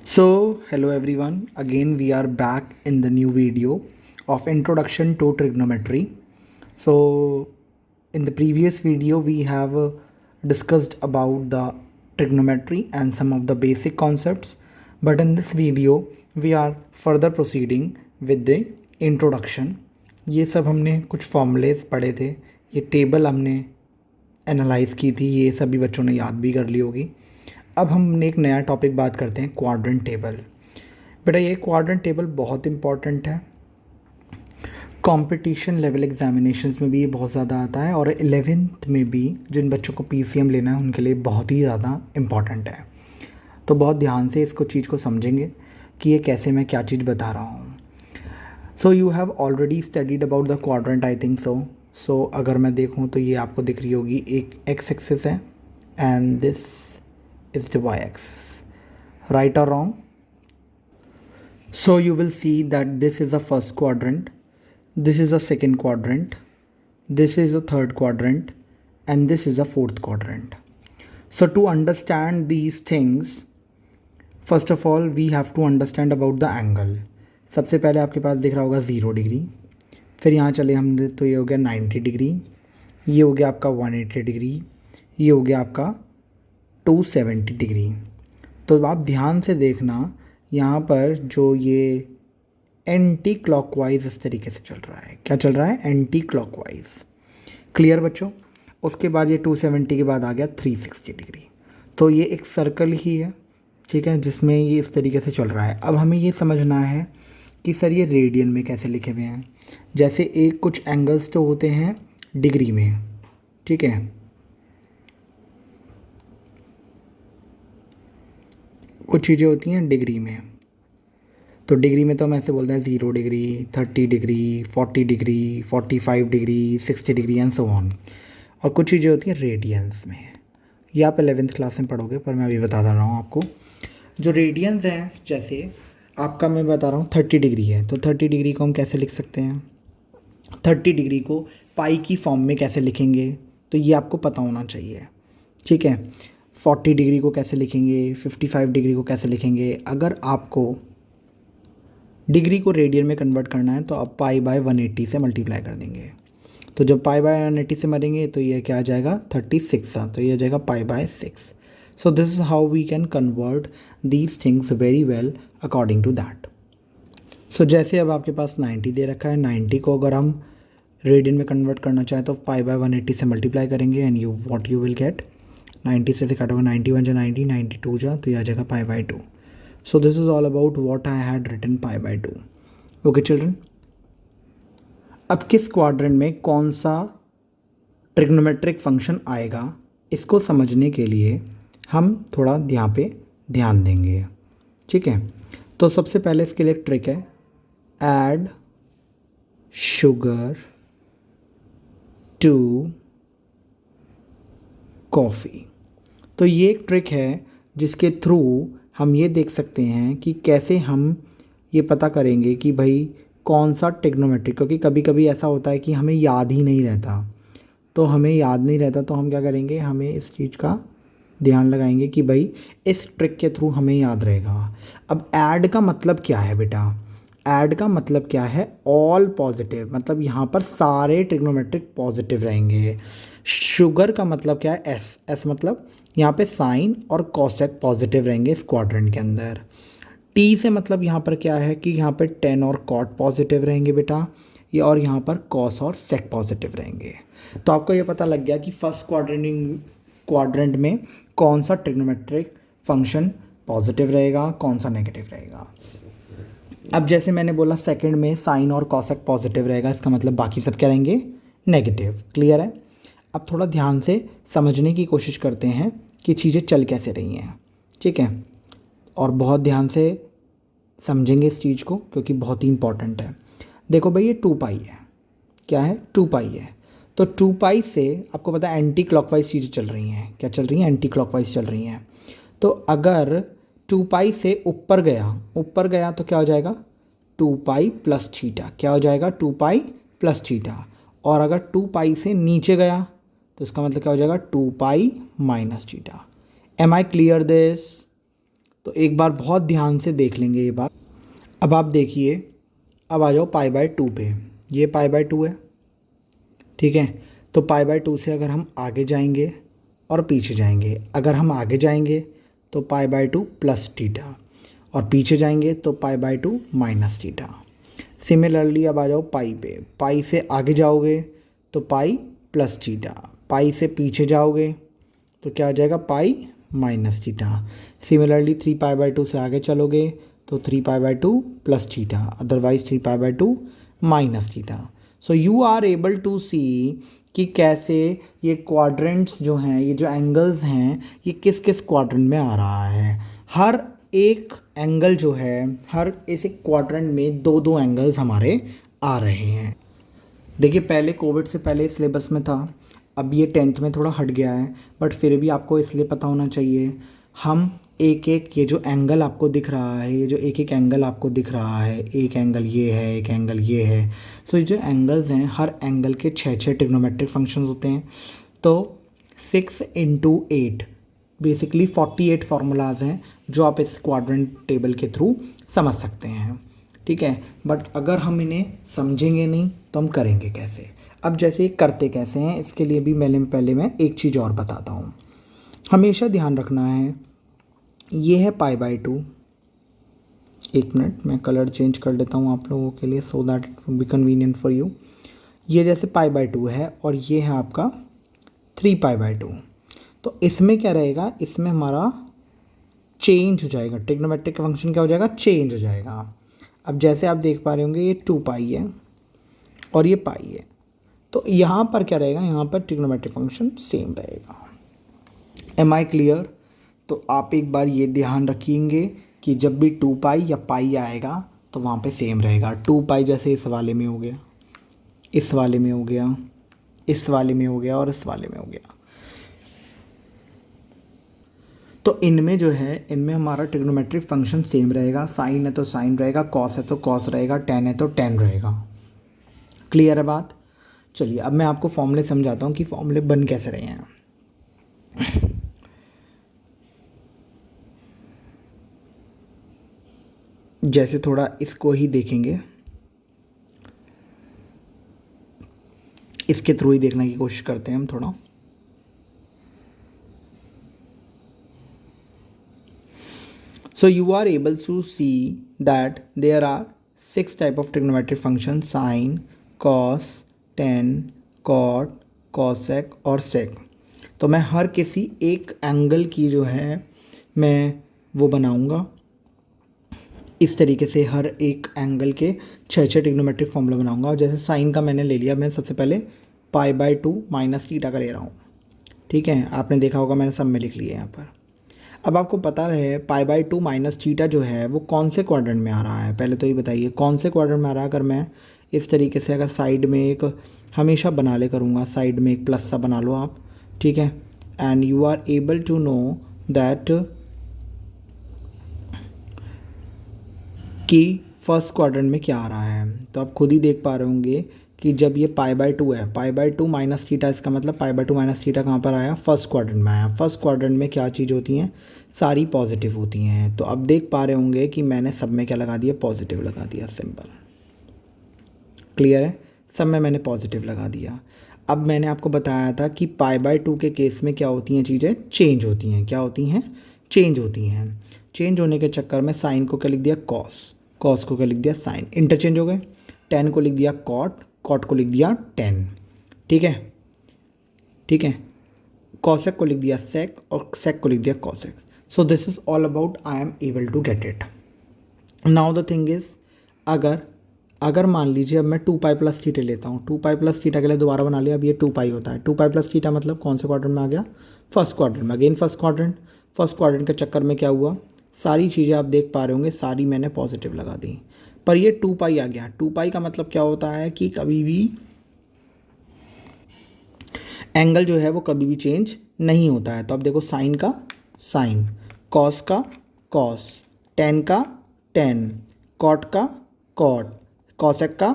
Hello everyone. Again, we are back in the new video of Introduction to Trigonometry. So, in the previous video, we have discussed about the trigonometry and some of the basic concepts. But in this video, we are further proceeding with the introduction. ये सब हमने कुछ formulas पढ़े थे, ये table हमने analyse की थी, ये सभी बच्चों ने याद भी कर ली होगी. अब हमने एक नया टॉपिक बात करते हैं, क्वाड्रेंट टेबल. बेटा ये क्वाड्रेंट टेबल बहुत इंपॉर्टेंट है, कंपटीशन लेवल एग्जामिनेशंस में भी ये बहुत ज़्यादा आता है और 11th में भी जिन बच्चों को पीसीएम लेना है उनके लिए बहुत ही ज़्यादा इम्पॉर्टेंट है. तो बहुत ध्यान से इसको चीज़ को समझेंगे कि ये कैसे मैं क्या चीज़ बता रहा हूँ. So you have already studied about the quadrant, I think so अगर मैं देखूँ तो ये आपको दिख रही होगी, एक एक्स एक्सिस है and this is the y-axis, right or wrong? So you will see that this is the first quadrant, this is the second quadrant, this is the third quadrant, and this is the fourth quadrant. So to understand these things, first of all we have to understand about the angle. सबसे पहले आपके पास दिख रहा होगा 0 degree, फिर यहाँ चले हम तो ये हो गया 90 डिग्री, ये हो गया आपका 180 डिग्री, ये हो गया आपका 270 डिग्री. तो आप ध्यान से देखना यहाँ पर जो ये एंटी क्लॉकवाइज इस तरीके से चल रहा है. क्या चल रहा है? Anti clockwise. क्लियर बच्चों? उसके बाद ये 270 के बाद आ गया 360 डिग्री. तो ये एक सर्कल ही है, ठीक है, जिसमें ये इस तरीके से चल रहा है. अब हमें ये समझना है कि सर ये रेडियन में कैसे लिखे हुए हैं. जैसे एक कुछ एंगल्स तो होते हैं डिग्री में, ठीक है, कुछ चीज़ें होती हैं डिग्री में. तो डिग्री में तो हम ऐसे बोलते हैं 0 degree, 30 degree, 40 degree, 45 degree, 60 degree and so on. और कुछ चीज़ें होती हैं रेडियंस में. ये आप 11th क्लास में पढ़ोगे, पर मैं अभी बता रहा हूँ आपको. जो रेडियंस हैं, जैसे आपका मैं बता रहा हूँ 30 डिग्री है, तो 30 डिग्री को हम कैसे लिख सकते हैं? 30 डिग्री को पाई की फॉर्म में कैसे लिखेंगे, तो ये आपको पता होना चाहिए, ठीक है. 40 डिग्री को कैसे लिखेंगे, 55 डिग्री को कैसे लिखेंगे. अगर आपको डिग्री को रेडियन में कन्वर्ट करना है तो आप पाई बाय 180 से मल्टीप्लाई कर देंगे. तो जब पाई बाय 180 से मरेंगे तो ये क्या आ जाएगा? 36 सा, तो ये आ जाएगा pi by 6. So this is how we can convert these things very well according to that. So जैसे अब आपके पास 90 दे रखा है, 90 को अगर हम रेडियन में कन्वर्ट करना चाहें तो पाई बाय 180 से मल्टीप्लाई करेंगे एंड यू विल गेट 90 से काटोगे 91 जा 90, 92 जा, तो ये आ जाएगा pi by 2. So this is all about what I had written pi by 2. Okay children, अब किस क्वाड्रेंट में कौन सा ट्रिग्नोमेट्रिक फंक्शन आएगा, इसको समझने के लिए हम थोड़ा यहाँ पे ध्यान देंगे, ठीक है. तो सबसे पहले इसके लिए एक ट्रिक है, ऐड शुगर टू कॉफ़ी. तो ये एक ट्रिक है जिसके थ्रू हम ये देख सकते हैं कि कैसे हम ये पता करेंगे कि भाई कौन सा ट्रिग्नोमेट्रिक, क्योंकि कभी कभी ऐसा होता है कि हमें याद ही नहीं रहता. तो हमें याद नहीं रहता तो हम क्या करेंगे, हमें इस चीज़ का ध्यान लगाएंगे कि भाई इस ट्रिक के थ्रू हमें याद रहेगा. अब ऐड का मतलब क्या है बेटा? ऐड का मतलब क्या है? ऑल पॉजिटिव, मतलब यहाँ पर सारे ट्रिग्नोमेट्रिक पॉजिटिव रहेंगे. शुगर का मतलब क्या है? एस मतलब यहाँ पे साइन और कॉसेक पॉजिटिव रहेंगे इस क्वाड्रेंट के अंदर. टी से मतलब यहाँ पर क्या है कि यहाँ पे टेन और कॉट पॉजिटिव रहेंगे बेटा, ये और यहाँ पर कॉस और सेक पॉजिटिव रहेंगे. तो आपको ये पता लग गया कि फर्स्ट क्वाड्रेंट में कौन सा ट्रिग्नोमेट्रिक फंक्शन पॉजिटिव रहेगा, कौन सा नेगेटिव रहेगा. अब जैसे मैंने बोला सेकंड में साइन और कॉसेक पॉजिटिव रहेगा, इसका मतलब बाकी सब क्या रहेंगे? नेगेटिव. क्लियर है? अब थोड़ा ध्यान से समझने की कोशिश करते हैं कि चीज़ें चल कैसे रही हैं, ठीक है, और बहुत ध्यान से समझेंगे इस चीज़ को क्योंकि बहुत ही इंपॉर्टेंट है. देखो भाई ये 2 पाई है. क्या है? 2 पाई है. तो 2 पाई से आपको पता है एंटी क्लॉकवाइज चीज़ें चल रही हैं. क्या चल रही हैं? एंटी क्लॉकवाइज चल रही हैं. तो अगर 2 पाई से ऊपर गया तो क्या हो जाएगा? 2 पाई प्लस थीटा. क्या हो जाएगा? 2 पाई प्लस थीटा. और अगर 2 पाई से नीचे गया तो इसका मतलब क्या हो जाएगा? 2 pi minus theta. Am I clear this? तो एक बार बहुत ध्यान से देख लेंगे ये बात। अब आप देखिए, अब आ जाओ पाई बाय 2 पे। ये पाई बाय 2 है, ठीक है। तो पाई बाय 2 से अगर हम आगे जाएंगे और पीछे जाएंगे, अगर हम आगे जाएंगे तो पाई बाय 2 प्लस थीटा, और पीछे जाएंगे तो पाई बाय 2 माइनस थीटा। सिमिलरली अब आ जाओ पाई पे। पाई से आगे जाओगे तो पाई प्लस थीटा, पाई से पीछे जाओगे तो क्या आ जाएगा, pi minus theta. Similarly 3 pi by 2 से आगे चलोगे तो 3 pi by 2 plus theta, otherwise 3 pi by 2 minus theta. So you are able to see कि कैसे ये क्वाड्रेंट्स जो हैं, ये जो एंगल्स हैं, ये किस किस क्वाड्रेंट में आ रहा है। हर एक एंगल जो है, हर इस क्वाड्रेंट में दो दो एंगल्स हमारे आ रहे हैं। देखिए पहले कोविड से पहले सिलेबस में था, अब ये 10th में थोड़ा हट गया है, बट फिर भी आपको इसलिए पता होना चाहिए। हम एक एक ये जो एंगल आपको दिख रहा है, ये जो एक एक एंगल आपको दिख रहा है, एक एंगल ये है, एक एंगल ये है। सो ये जो एंगल्स हैं, हर एंगल के 6 ट्रिग्नोमेट्रिक फंक्शंस होते हैं। तो 6 × 8 बेसिकली 48 फार्मूलाज हैं जो आप इस क्वाड्रेंट टेबल के थ्रू समझ सकते हैं, ठीक है। बट अगर हम इन्हें समझेंगे नहीं तो हम करेंगे कैसे। अब जैसे करते कैसे हैं, इसके लिए भी पहले मैं एक चीज़ और बताता हूँ। हमेशा ध्यान रखना है, ये है पाई बाय 2। एक मिनट, मैं कलर चेंज कर लेता हूँ आप लोगों के लिए, so that it will be convenient for you. ये जैसे पाई बाय 2 है और ये है आपका 3 पाई बाय 2। तो इसमें क्या रहेगा, इसमें हमारा चेंज हो जाएगा, ट्रिग्नोमेट्रिक फंक्शन क्या हो जाएगा, चेंज हो जाएगा। अब जैसे आप देख पा रहे होंगे, ये 2 पाई है और ये पाई है, तो यहाँ पर क्या रहेगा, यहाँ पर ट्रिग्नोमेट्रिक फंक्शन सेम रहेगा। Am I clear? तो आप एक बार ये ध्यान रखिएंगे कि जब भी 2 पाई या पाई आएगा तो वहाँ पे सेम रहेगा। 2 पाई जैसे इस वाले में हो गया, इस वाले में हो गया, इस वाले में हो गया और इस वाले में हो गया। तो इनमें जो है, इनमें हमारा ट्रिग्नोमेट्रिक फंक्शन सेम रहेगा। साइन है तो साइन रहेगा, कॉस है तो कॉस रहेगा, टेन है तो टेन रहेगा। क्लियर है बात? चलिए अब मैं आपको फॉर्मूले समझाता हूँ कि फॉर्मूले बन कैसे रहे हैं। जैसे थोड़ा इसको ही देखेंगे, इसके थ्रू ही देखने की कोशिश करते हैं हम थोड़ा। So you are able to see that there are 6 type of trigonometric functions: sine, cos, tan, cot, cosec और sec। तो मैं हर किसी एक एंगल की जो है मैं वो बनाऊंगा इस तरीके से, हर एक एंगल के 6 ट्रिग्नोमेट्रिक फॉर्मूला बनाऊंगा। और जैसे साइन का मैंने ले लिया, मैं सबसे पहले पाई बाय 2 माइनस थीटा का ले रहा हूँ, ठीक है। आपने देखा होगा मैंने सब में लिख लिया यहाँ पर। अब आपको पता है पाई बाय 2 माइनस थीटा जो है वो कौन से क्वाड्रेंट में आ रहा है, पहले तो ये बताइए कौन से क्वाड्रेंट में आ रहा है। अगर मैं इस तरीके से अगर साइड में एक हमेशा बना ले करूँगा, साइड में एक प्लस सा बना लो आप, ठीक है। And you are able to know that कि फर्स्ट क्वाड्रेंट में क्या आ रहा है। तो आप खुद ही देख पा रहे होंगे कि जब ये पाई बाय 2 है, पाई बाय 2 माइनस थीटा, इसका मतलब पाई बाय 2 माइनस थीटा कहाँ पर आया, फर्स्ट क्वाड्रेंट में आया। फर्स्ट क्वाड्रेंट में क्या चीज़ होती हैं, सारी पॉजिटिव होती हैं। तो अब देख पा रहे होंगे कि मैंने सब में क्या लगा दिया, पॉजिटिव लगा दिया, सिंपल। क्लियर है? सब में मैंने पॉजिटिव लगा दिया। अब मैंने आपको बताया था कि पाई बाय 2 के केस में क्या होती हैं चीज़ें, चेंज होती हैं। क्या होती हैं, चेंज होती हैं। चेंज होने के चक्कर में साइन को क्या लिख दिया, कॉस, कॉस को क्या लिख दिया, साइन, इंटरचेंज हो गए। टेन को लिख दिया कॉट, कॉट को लिख दिया टेन, ठीक है, ठीक है। कॉसेक को लिख दिया सेक और सेक को लिख दिया cosec. So this is all about I am able to get it. Now the thing is, अगर मान लीजिए अब मैं 2 पाई प्लस थीटा लेता हूँ, 2 पाई प्लस थीटा के लिए दोबारा बना लिया, अब ये 2 पाई होता है। 2 पाई प्लस थीटा मतलब कौन से क्वाड्रेंट में आ गया, फर्स्ट क्वाड्रेंट में। अगेन फर्स्ट क्वाड्रेंट के चक्कर में क्या हुआ, सारी चीज़ें आप देख पा रहे होंगे, सारी मैंने पॉजिटिव लगा दी। पर ये 2 पाई आ गया। 2 पाई का मतलब क्या होता है कि कभी भी एंगल जो है वो कभी भी चेंज नहीं होता है। तो अब देखो, साइन का साइन, कॉस का कॉस, टेन का टेन, कॉट का कॉट, कॉसेक का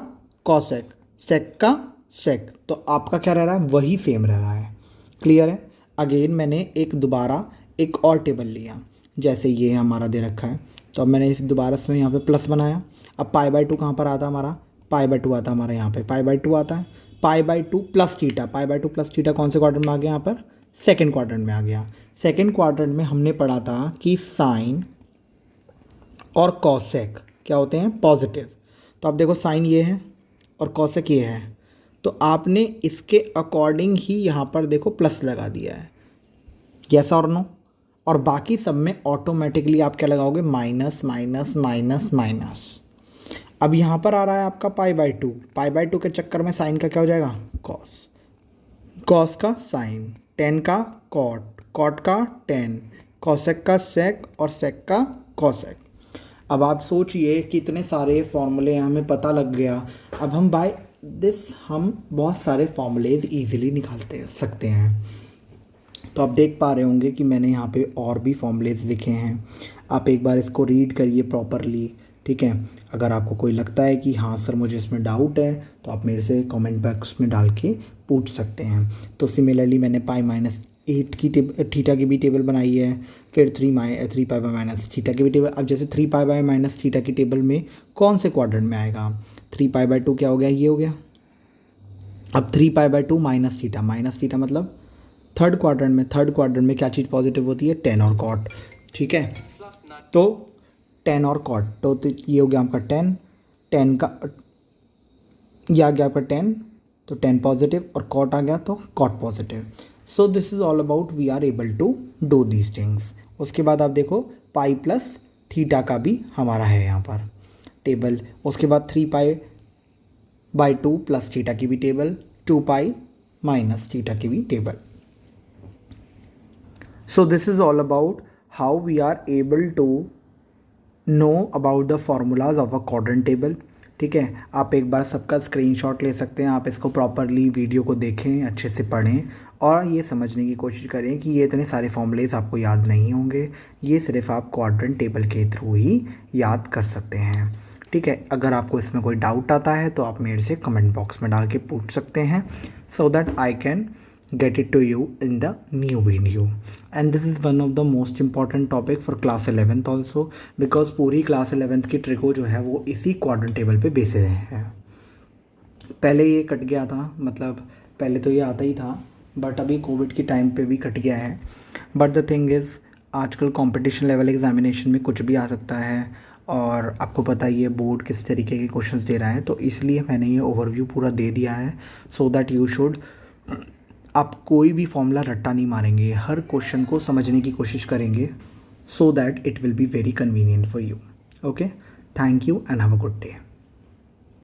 कॉसेक, सेक का सेक। तो आपका क्या रह रहा है, वही सेम रह रहा है। क्लियर है? अगेन मैंने दोबारा एक और टेबल लिया। जैसे ये हमारा दे रखा है, तो अब मैंने दोबारा इसमें यहाँ पे प्लस बनाया। अब π/2 कहाँ पर आता है हमारा, π/2 आता है हमारा यहाँ पे, π/2 आता है, π/2 प्लस थीटा, π/2 प्लस थीटा कौन से क्वाड्रेंट में आ गया यहाँ पर, सेकेंड क्वाड्रेंट में आ गया। सेकेंड क्वाड्रेंट में हमने पढ़ा था कि साइन और कॉसेक क्या होते हैं, पॉजिटिव। तो अब देखो साइन ये है और कॉसेक ये है, तो आपने इसके अकॉर्डिंग ही यहाँ पर देखो प्लस लगा दिया है, यस और नो। और बाकी सब में ऑटोमेटिकली आप क्या लगाओगे, माइनस माइनस माइनस माइनस। अब यहाँ पर आ रहा है आपका π/2, π/2 के चक्कर में साइन का क्या हो जाएगा, कॉस, कॉस का साइन, टेन का कॉट, कॉट का टेन, कॉसेक का सेक और सेक का कॉसेक। अब आप सोचिए कितने सारे फॉर्मूले हमें पता लग गया। अब हम बाय दिस हम बहुत सारे फॉर्मूलेज ईजिली निकालते सकते हैं। तो आप देख पा रहे होंगे कि मैंने यहाँ पे और भी फॉर्मूलेज लिखे हैं, आप एक बार इसको रीड करिए प्रॉपरली, ठीक है। अगर आपको कोई लगता है कि हाँ सर मुझे इसमें डाउट है, तो आप मेरे से कमेंट बॉक्स में डाल के पूछ सकते हैं। तो सिमिलरली मैंने π-8 की थीटा की भी टेबल बनाई है, फिर 3π/- की भी टेबल। अब जैसे 3π/- की टेबल में कौन से क्वाड्रेंट में आएगा, 3π/2 क्या हो गया, ये हो गया। अब 3π/2 माइनस थीटा मतलब थर्ड क्वाड्रेंट में क्या चीज़ पॉजिटिव होती है, टेन और कॉट, ठीक है। तो टेन और कॉट, तो ये हो गया आपका टेन का ये आ गया आपका 10, तो 10 पॉजिटिव, और कॉट आ गया तो cot positive. So this is all about we are able to do these things. उसके बाद आप देखो पाई प्लस थीटा का भी हमारा है यहाँ पर टेबल। उसके बाद 3π/2 प्लस थीटा की भी टेबल, 2π माइनस थीटा की भी table. So this is all about how we are able to know about the formulas of a quadrant table, ठीक है। आप एक बार सबका स्क्रीनशॉट ले सकते हैं, आप इसको प्रॉपरली वीडियो को देखें, अच्छे से पढ़ें और ये समझने की कोशिश करें कि ये इतने सारे फॉर्मूलेज आपको याद नहीं होंगे, ये सिर्फ आप क्वाड्रेंट टेबल के थ्रू ही याद कर सकते हैं, ठीक है। अगर आपको इसमें कोई डाउट आता है तो आप मेरे से कमेंट बॉक्स में डाल के पूछ सकते हैं, so that I can get it to you in the new video. And this is one of the most important topic for class 11th also, because पूरी class 11th की ट्रिको जो है वो इसी क्वाड्रेंट टेबल पे बेसिस है। पहले ये कट गया था, मतलब पहले तो ये आता ही था, बट अभी कोविड के टाइम पे भी कट गया है। बट द थिंग इज़ आजकल कंपटीशन लेवल एग्जामिनेशन में कुछ भी आ सकता है, और आपको पता ही है बोर्ड किस तरीके के क्वेश्चंस दे रहा है, तो इसलिए मैंने ये ओवरव्यू पूरा दे दिया है, सो दैट यू शुड, आप कोई भी फॉर्मूला रट्टा नहीं मारेंगे, हर क्वेश्चन को समझने की कोशिश करेंगे, so that it will be very convenient for you. Okay, thank you and have a good day.